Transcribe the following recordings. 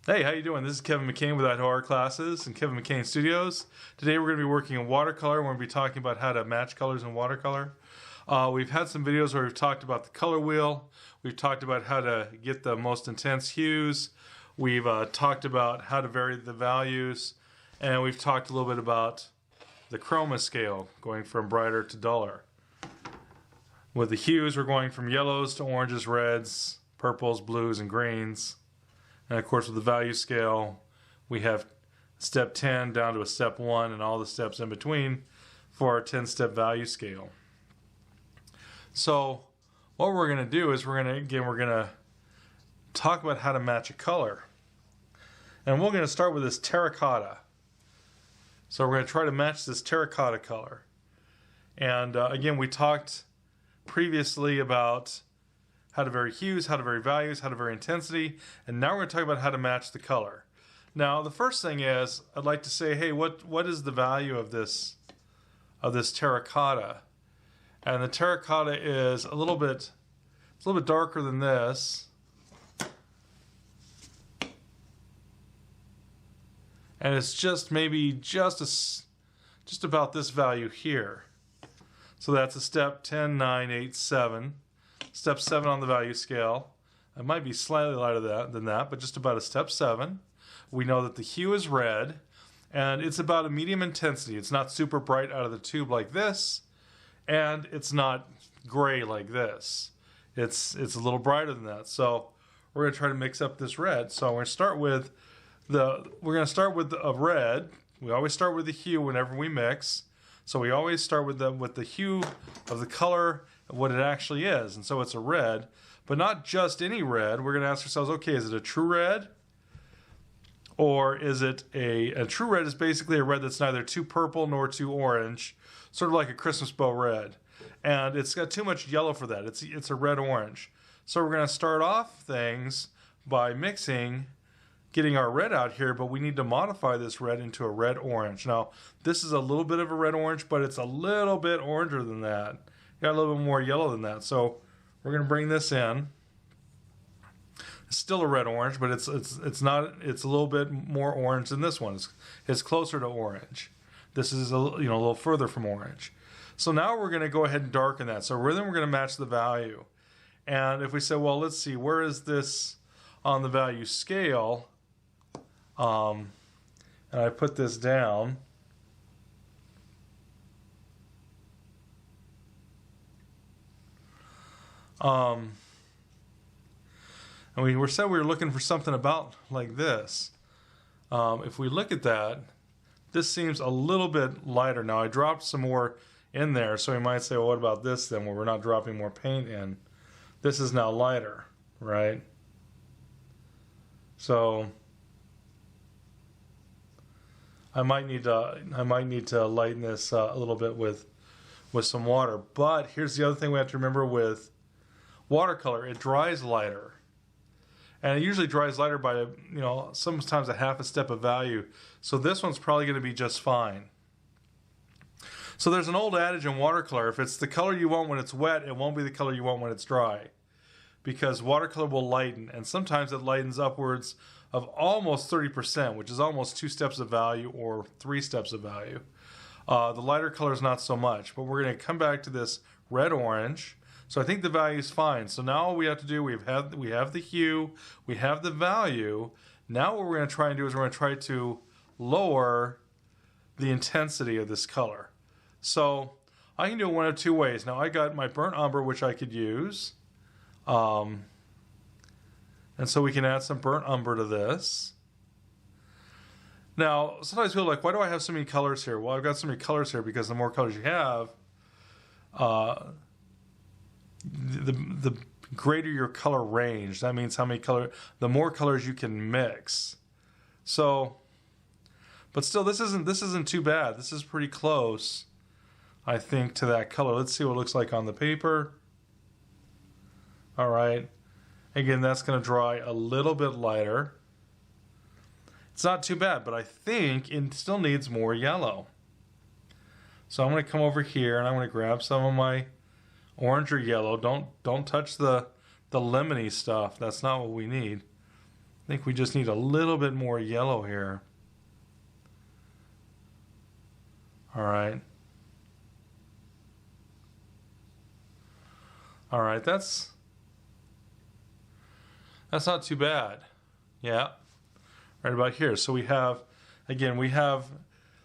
Hey, how you doing? This is Kevin McCain with Horror Classes and Kevin McCain Studios. Today we're going to be working in watercolor. We're going to be talking about how to match colors in watercolor. We've had some videos where we've talked about the color wheel. We've talked about how to get the most intense hues. We've talked about how to vary the values. And we've talked a little bit about the chroma scale, going from brighter to duller. With the hues, we're going from yellows to oranges, reds, purples, blues, and greens. And of course, with the value scale, we have step 10 down to a step 1 and all the steps in between for our 10-step value scale. So what we're going to do is we're going to talk about how to match a color. And we're going to start with this terracotta. So we're going to try to match this terracotta color. And again, we talked previously about how to vary hues, how to vary values, how to vary intensity, and now we're going to talk about how to match the color. Now, the first thing is, I'd like to say, hey, what is the value of this terracotta? And the terracotta is a little bit darker than this, and it's just maybe just about this value here. So that's a step 10, 9, 8, 7. Step 7 on the value scale. It might be slightly lighter than that, but just about a step 7. We know that the hue is red, and it's about a medium intensity. It's not super bright out of the tube like this, and it's not gray like this. It's a little brighter than that. So we're going to try to mix up this red. So we're going to start with a red. We always start with the hue whenever we mix. So we always start with the hue of the color, what it actually is. And so it's a red, but not just any red. We're going to ask ourselves, okay, is it a true red? Or is it a true red is basically a red that's neither too purple nor too orange, sort of like a Christmas bow red. And it's got too much yellow for that. It's a red-orange. So we're going to start off things by mixing, getting our red out here, but we need to modify this red into a red-orange. Now, this is a little bit of a red-orange, but it's a little bit oranger than that. Got a little bit more yellow than that. So we're going to bring this in. It's still a red-orange, but it's a little bit more orange than this one. It's closer to orange. This is a little further from orange. So now we're going to go ahead and darken that. So then we're going to match the value. And if we say, well, let's see, where is this on the value scale? And I put this down. And we said we were looking for something about like this. If we look at that, this seems a little bit lighter. Now I dropped some more in there, so we might say, well, what about this then, where we're not dropping more paint in? This is now lighter, right? So I might need to lighten this a little bit with some water. But here's the other thing we have to remember with watercolor: it dries lighter, and it usually dries lighter by sometimes a half a step of value. So this one's probably going to be just fine. So there's an old adage in watercolor: if it's the color you want when it's wet, it won't be the color you want when it's dry, because watercolor will lighten, and sometimes it lightens upwards of almost 30%, which is almost 2 steps of value or 3 steps of value. The lighter color is not so much, but we're going to come back to this red-orange. So I think the value is fine. So now all we have to do, we have the hue, we have the value. Now what we're going to try and do is we're going to try to lower the intensity of this color. So I can do it one of 2 ways. Now I got my burnt umber, which I could use. And so we can add some burnt umber to this. Now, sometimes people are like, why do I have so many colors here? Well, I've got so many colors here because the more colors you have, the greater your color range. That means the more colors you can mix. So, but still, this isn't too bad. This is pretty close, I think, to that color. Let's see what it looks like on the paper. All right. Again, that's going to dry a little bit lighter. It's not too bad, but I think it still needs more yellow. So I'm going to come over here and I'm going to grab some of my orange or yellow. Don't touch the lemony stuff. That's not what we need. think we just need a little bit more yellow here. All right. All right, that's not too bad. Yeah, right about here. So we have, again,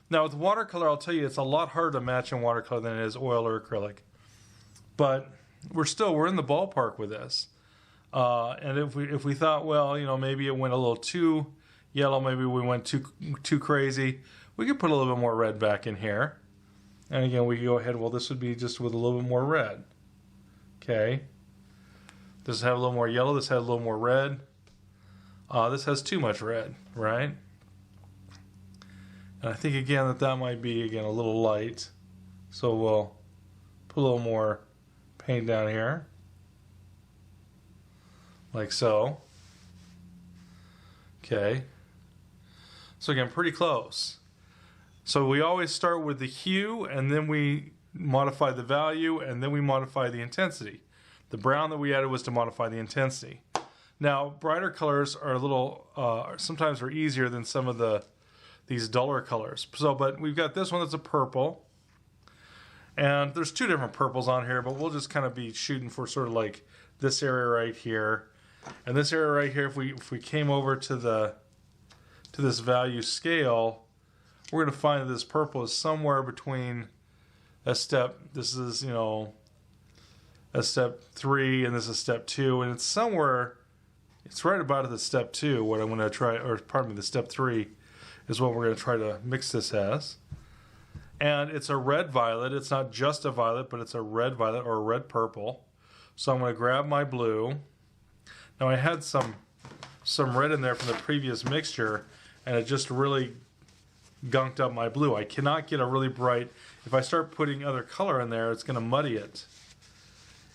now with watercolor, I'll tell you, it's a lot harder to match in watercolor than it is oil or acrylic. But we're in the ballpark with this. And if we thought, well, you know, maybe it went a little too yellow, maybe we went too crazy, we could put a little bit more red back in here. And again, we can go ahead, well, this would be just with a little bit more red. Okay. This has a little more yellow, this has a little more red. This has too much red, right? And I think, again, that might be, again, a little light. So we'll put a little more paint down here. Like so. Okay. So again, pretty close. So we always start with the hue, and then we modify the value, and then we modify the intensity. The brown that we added was to modify the intensity. Now, brighter colors are a little, sometimes are easier than some of these duller colors. So, but we've got this one that's a purple. And there's two different purples on here, but we'll just kind of be shooting for sort of like this area right here. And this area right here, if we came over to this value scale, we're going to find that this purple is somewhere between this is, you know, a step 3 and this is step 2, and it's right about at the step 2, what I'm going to try, or pardon me, the step 3 is what we're going to try to mix this as. And it's a red violet. It's not just a violet, but it's a red violet or a red purple. So I'm going to grab my blue. Now I had some red in there from the previous mixture, and it just really gunked up my blue. I cannot get a really bright, if I start putting other color in there, it's going to muddy it.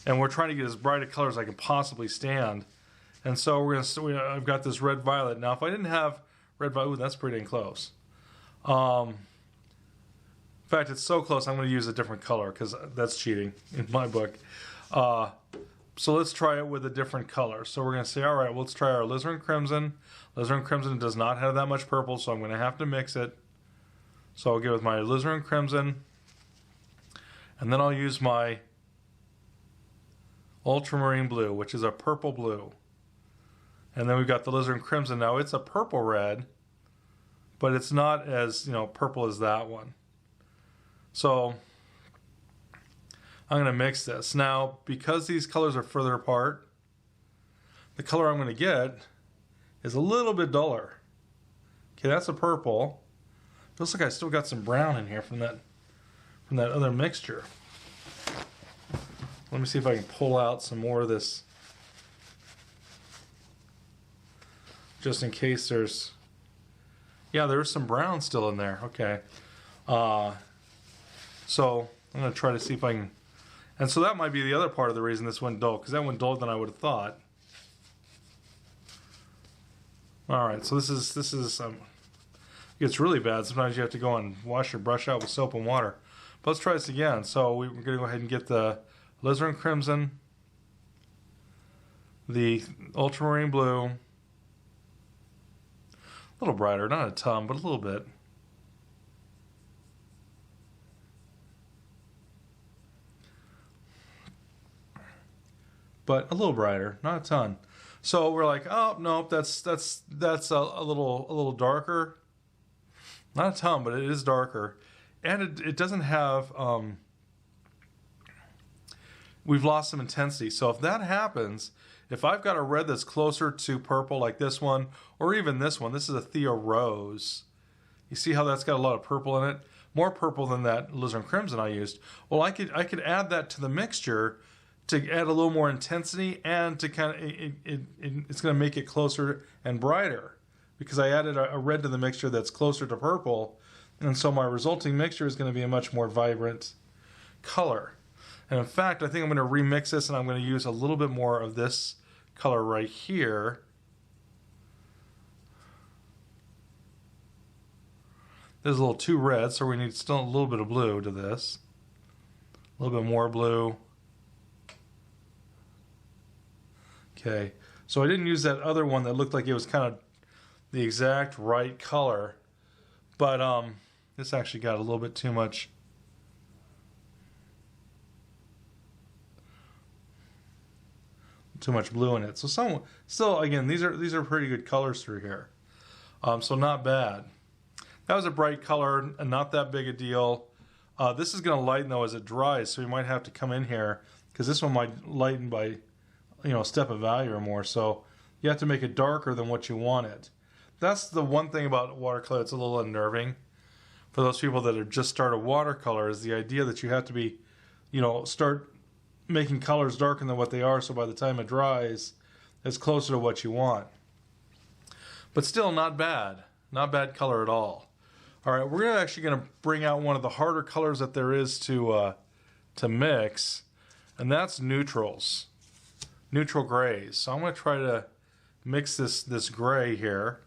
And we're trying to get as bright a color as I can possibly stand. And so I've got this red violet. Now if I didn't have red violet, ooh, that's pretty dang close. In fact, it's so close I'm going to use a different color because that's cheating in my book. So let's try it with a different color. So we're going to say, all right, well, let's try our alizarin crimson. Alizarin crimson does not have that much purple, so I'm going to have to mix it. So I'll go with my alizarin crimson. And then I'll use my ultramarine blue, which is a purple blue. And then we've got the alizarin crimson. Now it's a purple red, but it's not as, you know, purple as that one. So I'm going to mix this. Now, because these colors are further apart, the color I'm going to get is a little bit duller. Okay, that's a purple. Looks like I still got some brown in here from that other mixture. Let me see if I can pull out some more of this, just in case there's, yeah, there's some brown still in there. Okay. So I'm going to try to see if I can, and so that might be the other part of the reason this went dull, because that went duller than I would have thought. All right, so this is it gets really bad. Sometimes you have to go and wash your brush out with soap and water. But let's try this again. So we're going to go ahead and get the alizarin crimson, the ultramarine blue, a little brighter, not a ton, but a little bit. But a little brighter, not a ton. So we're like, oh nope, that's a little darker. Not a ton, but it is darker, and it doesn't have. We've lost some intensity. So if that happens, if I've got a red that's closer to purple, like this one, or even this one, this is a Theo Rose. You see how that's got a lot of purple in it, more purple than that alizarin crimson I used. Well, I could add that to the mixture to add a little more intensity, and to kind of it's going to make it closer and brighter, because I added a red to the mixture that's closer to purple, and so my resulting mixture is going to be a much more vibrant color. And in fact, I think I'm going to remix this, and I'm going to use a little bit more of this color right here. This is a little too red, so we need still a little bit of blue to this. A little bit more blue. Okay, So I didn't use that other one that looked like it was kind of the exact right color. But this actually got a little bit too much. Too much blue in it. So still, again, these are pretty good colors through here. So not bad. That was a bright color and not that big a deal. This is going to lighten though as it dries, so you might have to come in here because this one might lighten by, a step of value or more. So you have to make it darker than what you want it. That's the one thing about watercolor that's a little unnerving for those people that have just started watercolor, is the idea that you have to be, start making colors darker than what they are, so by the time it dries, it's closer to what you want. But still not bad. Not bad color at all. All right, we're actually going to bring out one of the harder colors that there is to mix, and that's neutrals. Neutral grays. So I'm going to try to mix this gray here.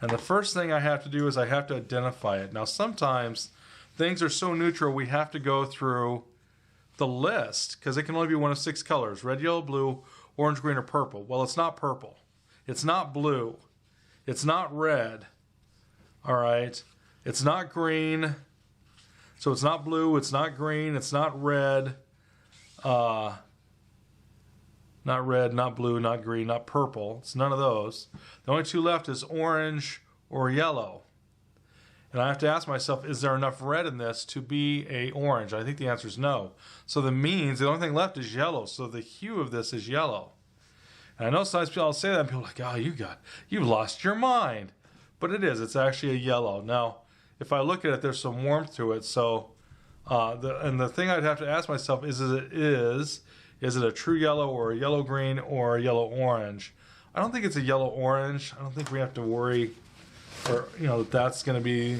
And the first thing I have to do is I have to identify it. Now sometimes things are so neutral we have to go through the list because it can only be one of 6 colors: red, yellow, blue, orange, green, or purple. Well, it's not purple. It's not blue. It's not red. All right. It's not green. So it's not blue. It's not green. It's not red. Not red, not blue, not green, not purple. It's none of those. The only 2 left is orange or yellow. And I have to ask myself, is there enough red in this to be a orange? I think the answer is no. So that means the only thing left is yellow. So the hue of this is yellow. And I know sometimes people will say that and people are like, oh, you've lost your mind. But it is. It's actually a yellow. Now, if I look at it, there's some warmth to it. So, the thing I'd have to ask myself is it a true yellow or a yellow green or a yellow orange? I don't think it's a yellow orange. I don't think we have to worry, or that's going to be,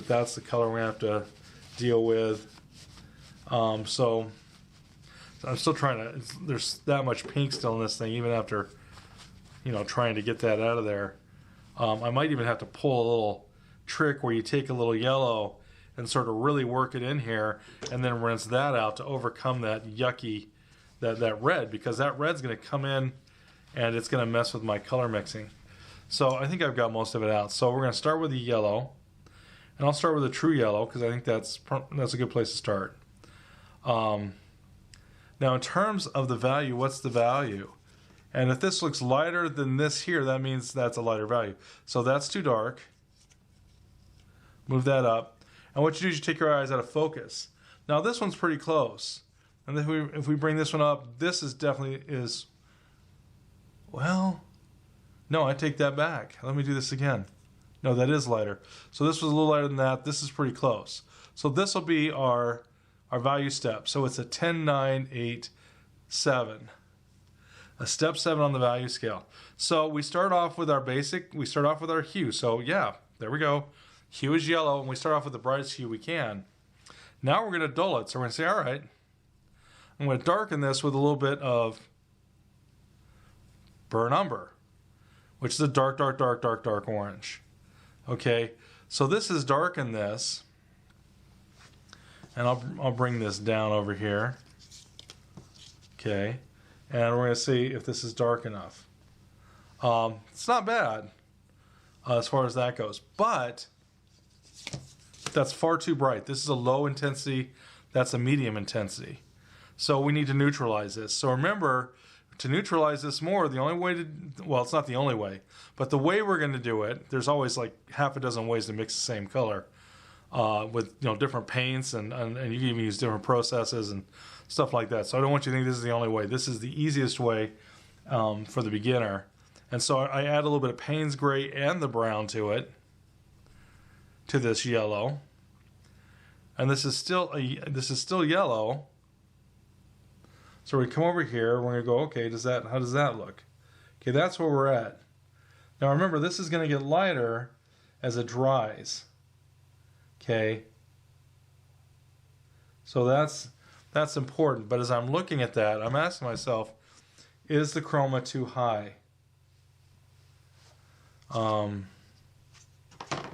that's the color we have to deal with. So I'm still trying to. There's that much pink still in this thing, even after, trying to get that out of there. I might even have to pull a little trick where you take a little yellow and sort of really work it in here, and then rinse that out to overcome that yucky. That red, because that red's going to come in and it's going to mess with my color mixing. So I think I've got most of it out. So we're going to start with the yellow, and I'll start with a true yellow because I think that's a good place to start. Now in terms of the value, what's the value? And if this looks lighter than this here, that means that's a lighter value. So that's too dark. Move that up. And what you do is you take your eyes out of focus. Now this one's pretty close. And if we bring this one up, this is well, no, I take that back. Let me do this again. No, that is lighter. So this was a little lighter than that. This is pretty close. So this will be our value step. So it's a 10, 9, 8, 7. A step 7 on the value scale. So we start off with our hue. So yeah, there we go. Hue is yellow, and we start off with the brightest hue we can. Now we're going to dull it. So we're going to say, all right, I'm going to darken this with a little bit of burnt umber, which is a dark, dark, dark, dark, dark orange. Okay, so this is darken this, and I'll bring this down over here. Okay, and we're going to see if this is dark enough. It's not bad as far as that goes, but that's far too bright. This is a low intensity. That's a medium intensity. So we need to neutralize this. So remember, to neutralize this more, the only way well, it's not the only way, but the way we're going to do it, there's always like half a dozen ways to mix the same color with different paints, and you can even use different processes and stuff like that. So I don't want you to think this is the only way. This is the easiest way for the beginner. And so I add a little bit of Payne's gray and the brown to it, to this yellow. And this is still yellow. So we come over here, we're going to go, okay, how does that look? Okay, that's where we're at. Now remember, this is going to get lighter as it dries. Okay? So that's important, but as I'm looking at that, I'm asking myself, is the chroma too high? I'm going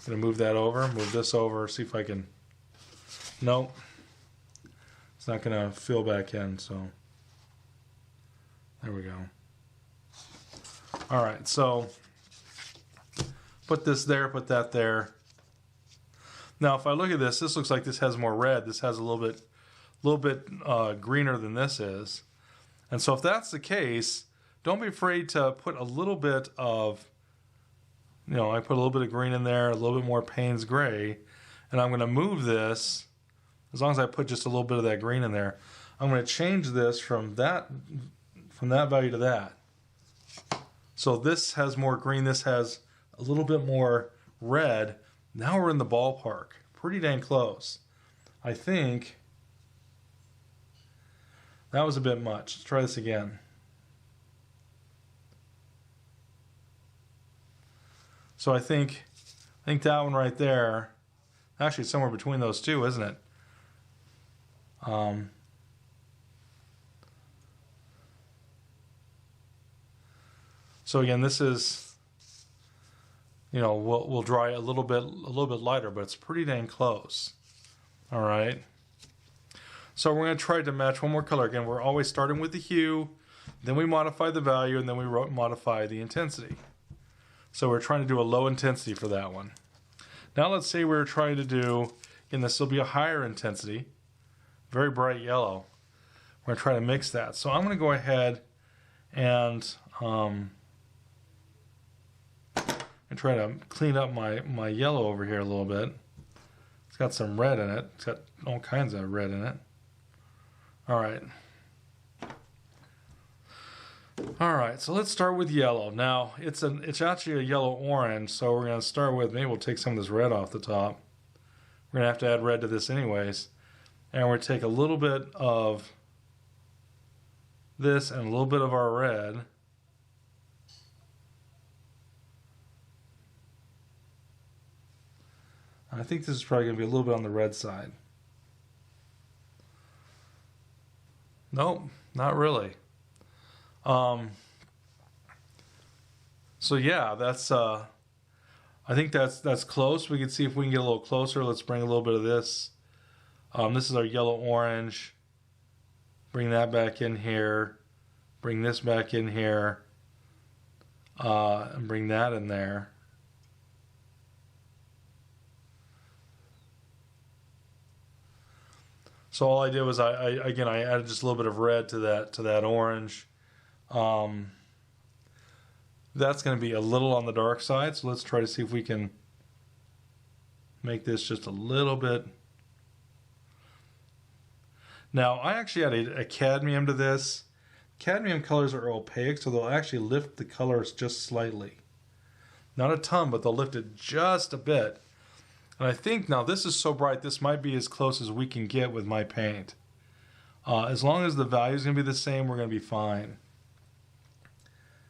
to move that over, move this over, see if I can... Nope. It's not going to fill back in, so there we go. All right, so put this there, put that there. Now, if I look at this, this looks like this has more red. This has a little bit greener than this is. And so if that's the case, don't be afraid to put a little bit of, I put a little bit of green in there, a little bit more Payne's gray, and I'm going to move this, as long as I put just a little bit of that green in there, I'm going to change this from that value to that. So this has more green, this has a little bit more red. Now we're in the ballpark. Pretty dang close. I think that was a bit much. Let's try this again. So I think that one right there, actually it's somewhere between those two, isn't it? So again, this is, we'll dry a little bit lighter, but it's pretty dang close. All right. So we're going to try to match one more color. Again, we're always starting with the hue, then we modify the value, and then we modify the intensity. So we're trying to do a low intensity for that one. Now let's say we're trying to do, and this will be a higher intensity, very bright yellow. We're going to try to mix that. So I'm going to go ahead and try to clean up my yellow over here a little bit. It's got some red in it. It's got all kinds of red in it. All right. All right, so let's start with yellow. Now, it's actually a yellow-orange, so we're going to start with, maybe we'll take some of this red off the top. We're going to have to add red to this anyways. And we're going to take a little bit of this and a little bit of our red. I think this is probably going to be a little bit on the red side. Nope, not really. So yeah, that's I think that's close. We can see if we can get a little closer. Let's bring a little bit of this. This is our yellow orange. Bring that back in here. Bring this back in here. And bring that in there. So all I did was I added just a little bit of red to that orange. That's going to be a little on the dark side, so let's try to see if we can make this just a little bit. Now, I actually added a cadmium to this. Cadmium colors are opaque, so they'll actually lift the colors just slightly. Not a ton, but they'll lift it just a bit. And I think now this is so bright, this might be as close as we can get with my paint. As long as the value is going to be the same, we're going to be fine.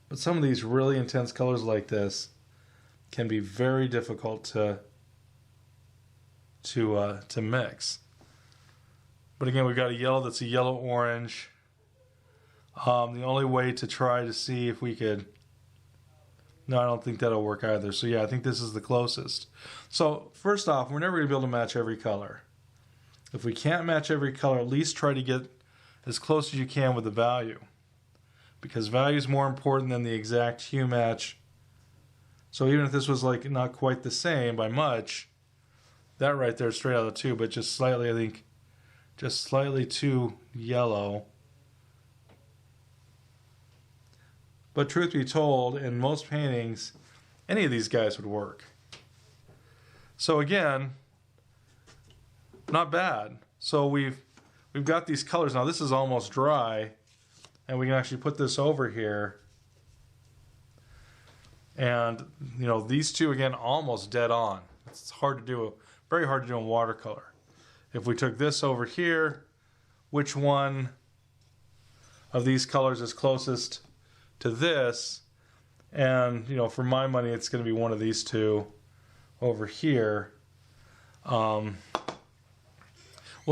But some of these really intense colors like this can be very difficult to mix. But again, we've got a yellow that's a yellow-orange. The only way to try to see if we could... No, I don't think that'll work either. So yeah, I think this is the closest. So first off, we're never going to be able to match every color. If we can't match every color, at least try to get as close as you can with the value. Because value is more important than the exact hue match. So even if this was like not quite the same by much, that right there is straight out of the tube, but just slightly, I think, just slightly too yellow. But truth be told, in most paintings, any of these guys would work. So again, not bad. So we've got these colors. Now this is almost dry, and we can actually put this over here. And these two again almost dead on. It's hard to do, very hard to do in watercolor. If we took this over here, which one of these colors is closest to this? And for my money, it's going to be one of these two over here. We'll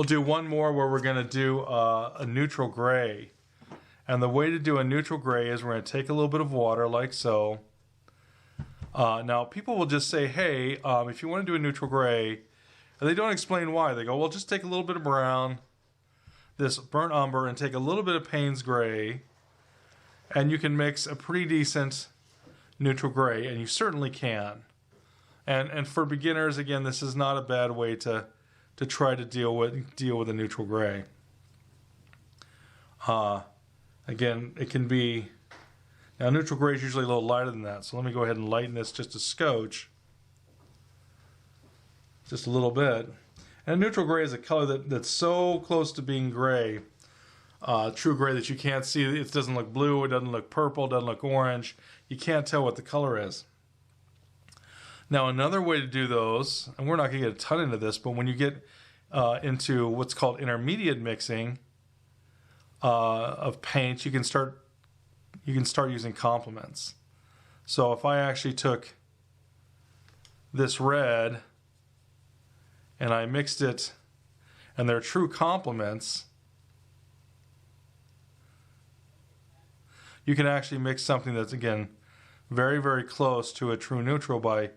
do one more where we're going to do a neutral gray. And the way to do a neutral gray is we're going to take a little bit of water like so. Now people will just say, hey, if you want to do a neutral gray, and they don't explain why. They go, well, just take a little bit of brown, this burnt umber, and take a little bit of Payne's gray, and you can mix a pretty decent neutral gray, and you certainly can. And for beginners, again, this is not a bad way to try to deal with a neutral gray. Again, it can be, now neutral gray is usually a little lighter than that, so let me go ahead and lighten this just a scotch, just a little bit. And neutral gray is a color that's so close to being gray, true gray, that you can't see. It doesn't look blue, it doesn't look purple, it doesn't look orange. You can't tell what the color is. Now another way to do those, and we're not going to get a ton into this, but when you get into what's called intermediate mixing of paints, you can start using complements. So if I actually took this red and I mixed it, and they're true complements, you can actually mix something that's, again, very, very close to a true neutral by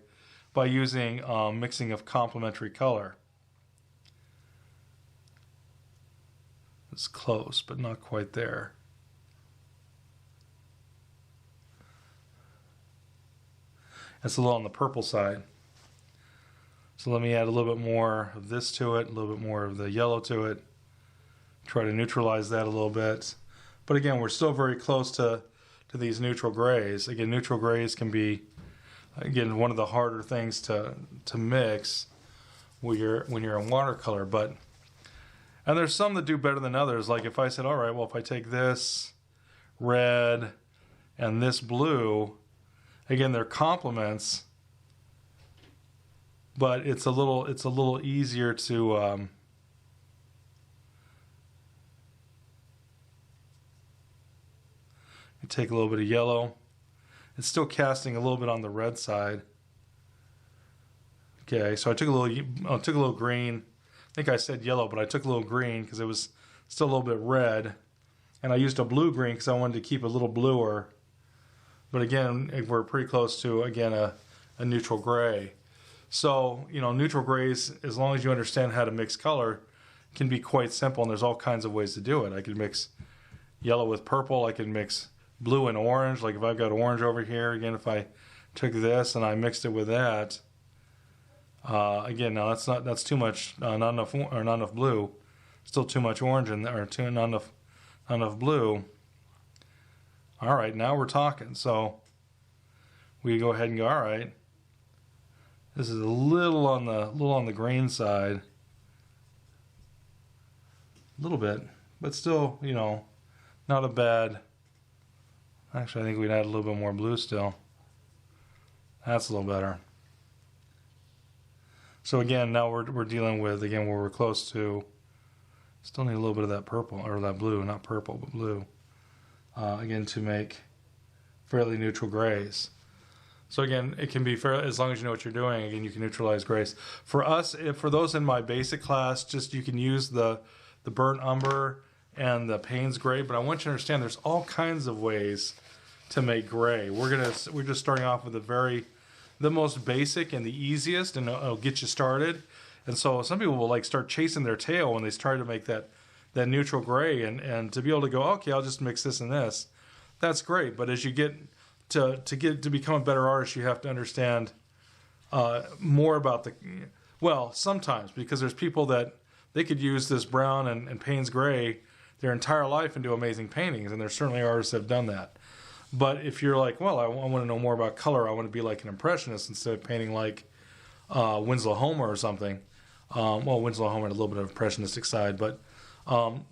using mixing of complementary color. It's close, but not quite there. It's a little on the purple side. So let me add a little bit more of this to it, a little bit more of the yellow to it. Try to neutralize that a little bit. But again, we're still very close to these neutral grays. Again, neutral grays can be, again, one of the harder things to mix when you're in watercolor. And there's some that do better than others. Like if I said, all right, well, if I take this red and this blue, again, they're complements, but it's a little easier to take a little bit of yellow. It's still casting a little bit on the red side. Okay, so I took a little green. I think I said yellow, but I took a little green because it was still a little bit red, and I used a blue green because I wanted to keep it a little bluer. But again, we're pretty close to, again, a neutral gray. So, you know, neutral grays, as long as you understand how to mix color, can be quite simple, and there's all kinds of ways to do it. I could mix yellow with purple. I could mix blue and orange. Like if I've got orange over here, again, if I took this and I mixed it with that, again, now that's too much, not enough blue. Still too much orange in there, or not enough blue. All right, now we're talking. So we go ahead and go, all right, this is a little on the green side, a little bit, but still, you know, not a bad. Actually, I think we'd add a little bit more blue still. That's a little better. So again, now we're dealing with, again, where we're close to, still need a little bit of that purple, or that blue, not purple, but blue, again, to make fairly neutral grays. So again, it can be fair, as long as you know what you're doing, again, you can neutralize grays. For us, for those in my basic class, just you can use the burnt umber and the Payne's gray, but I want you to understand there's all kinds of ways to make gray. We're just starting off with the most basic and the easiest, and it'll get you started. And so some people will like start chasing their tail when they try to make that neutral gray, and to be able to go, okay, I'll just mix this and this. That's great, but as you get to become a better artist, you have to understand more about well, sometimes, because there's people that they could use this brown and Payne's gray their entire life and do amazing paintings, and there's certainly artists that have done that. But if you're like, well, I want to know more about color, I want to be like an impressionist instead of painting like Winslow Homer or something. Well, Winslow Homer had a little bit of impressionistic side, but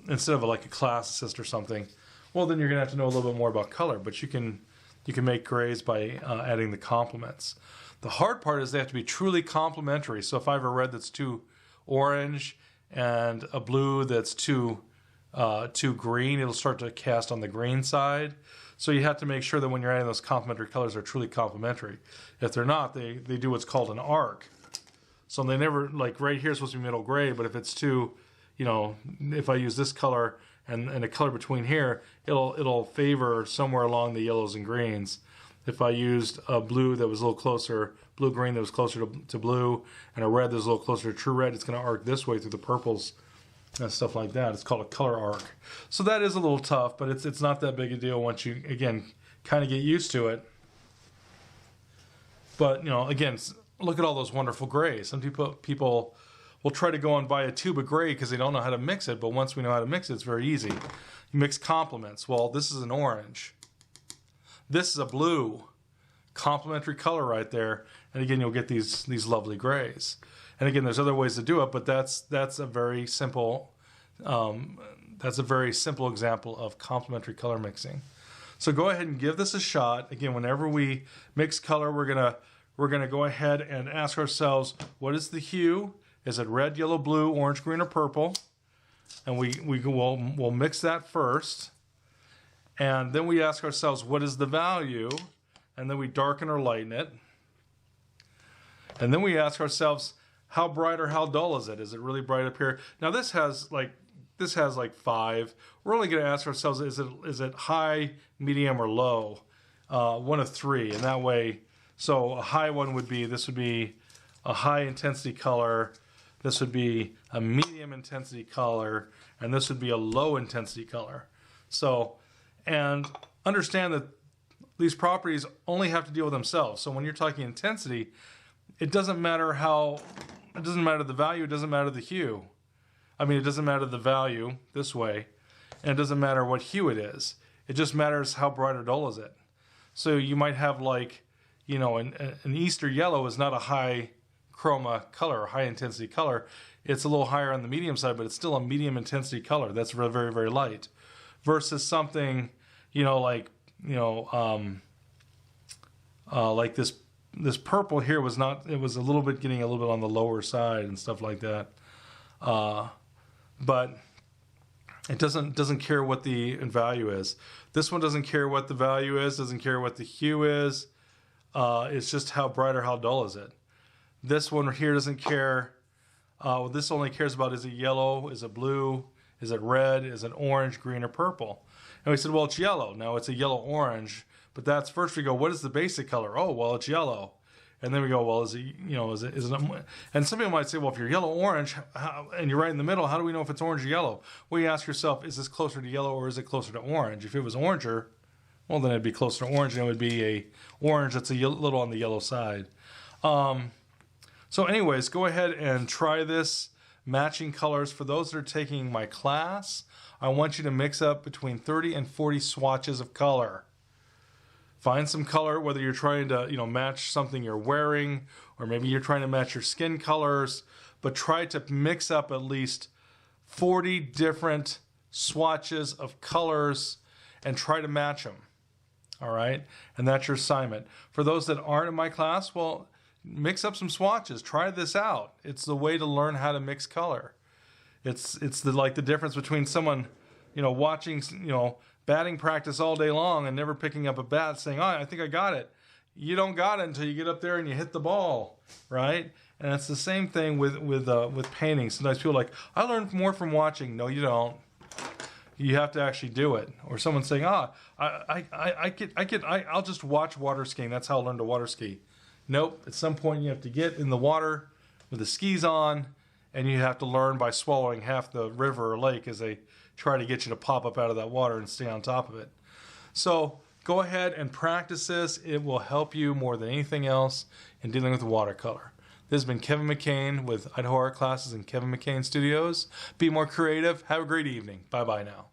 instead of like a classicist or something, well, then you're going to have to know a little bit more about color. But you can make grays by adding the complements. The hard part is they have to be truly complementary. So if I have a red that's too orange and a blue that's too green, it'll start to cast on the green side. So you have to make sure that when you're adding those complementary colors, they're truly complementary. If they're not, they do what's called an arc. So they never, like right here is supposed to be middle gray, but if it's too, you know, if I use this color and a color between here, it'll favor somewhere along the yellows and greens. If I used a blue that was a little closer, blue-green that was closer to blue, and a red that was a little closer to true red, it's going to arc this way through the purples and stuff like that. It's called a color arc. So that is a little tough, but it's not that big a deal once you, again, kind of get used to it. But, you know, again, look at all those wonderful grays. Some people will try to go and buy a tube of gray because they don't know how to mix it, but once we know how to mix it, it's very easy. You mix complements. Well, this is an orange. This is a blue. Complementary color right there. And again, you'll get these lovely grays. And again, there's other ways to do it, but that's a very simple example of complementary color mixing. So go ahead and give this a shot. Again, whenever we mix color, we're gonna go ahead and ask ourselves, what is the hue? Is it red, yellow, blue, orange, green, or purple? And we'll mix that first. And then we ask ourselves, what is the value? And then we darken or lighten it. And then we ask ourselves, how bright or how dull is it? Is it really bright up here? Now this has like 5. We're only going to ask ourselves, is it high, medium, or low? One of 3, and that way, so a high one would be, this would be a high intensity color, this would be a medium intensity color, and this would be a low intensity color. So, and understand that these properties only have to deal with themselves. So when you're talking intensity, it doesn't matter the value, it doesn't matter the hue. I mean, it doesn't matter the value this way, and it doesn't matter what hue it is. It just matters how bright or dull is it. So you might have, like, you know, an Easter yellow is not a high chroma color, high intensity color. It's a little higher on the medium side, but it's still a medium intensity color. That's very, very, very light. Versus something, you know, like, you know, like this purple here was not, it was a little bit getting a little bit on the lower side and stuff like that. But it doesn't care what the value is. This one doesn't care what the value is, doesn't care what the hue is. It's just how bright or how dull is it. This one here doesn't care. This only cares about, is it yellow, is it blue, is it red, is it orange, green, or purple? And we said, well, it's yellow. Now it's a yellow-orange, but that's first we go, what is the basic color? Oh, well, it's yellow. And then we go, well, is it, you know, is it, and some people might say, well, if you're yellow-orange, and you're right in the middle, how do we know if it's orange or yellow? Well, you ask yourself, is this closer to yellow or is it closer to orange? If it was oranger, well, then it'd be closer to orange, and it would be a orange that's a little on the yellow side. So anyways, go ahead and try this matching colors. For those that are taking my class, I want you to mix up between 30 and 40 swatches of color. Find some color, whether you're trying to, you know, match something you're wearing, or maybe you're trying to match your skin colors, but try to mix up at least 40 different swatches of colors and try to match them. All right? And that's your assignment. For those that aren't in my class, well, mix up some swatches. Try this out. It's the way to learn how to mix color. It's the difference between someone, you know, watching, you know, batting practice all day long and never picking up a bat saying, oh, I think I got it. You don't got it until you get up there and you hit the ball, right? And it's the same thing with painting. Sometimes people are like, I learned more from watching. No, you don't. You have to actually do it. Or someone saying, I'll just watch water skiing. That's how I learned to water ski. Nope. At some point you have to get in the water with the skis on, and you have to learn by swallowing half the river or lake as they try to get you to pop up out of that water and stay on top of it. So go ahead and practice this. It will help you more than anything else in dealing with watercolor. This has been Kevin McCain with Idaho Art Classes and Kevin McCain Studios. Be more creative. Have a great evening. Bye-bye now.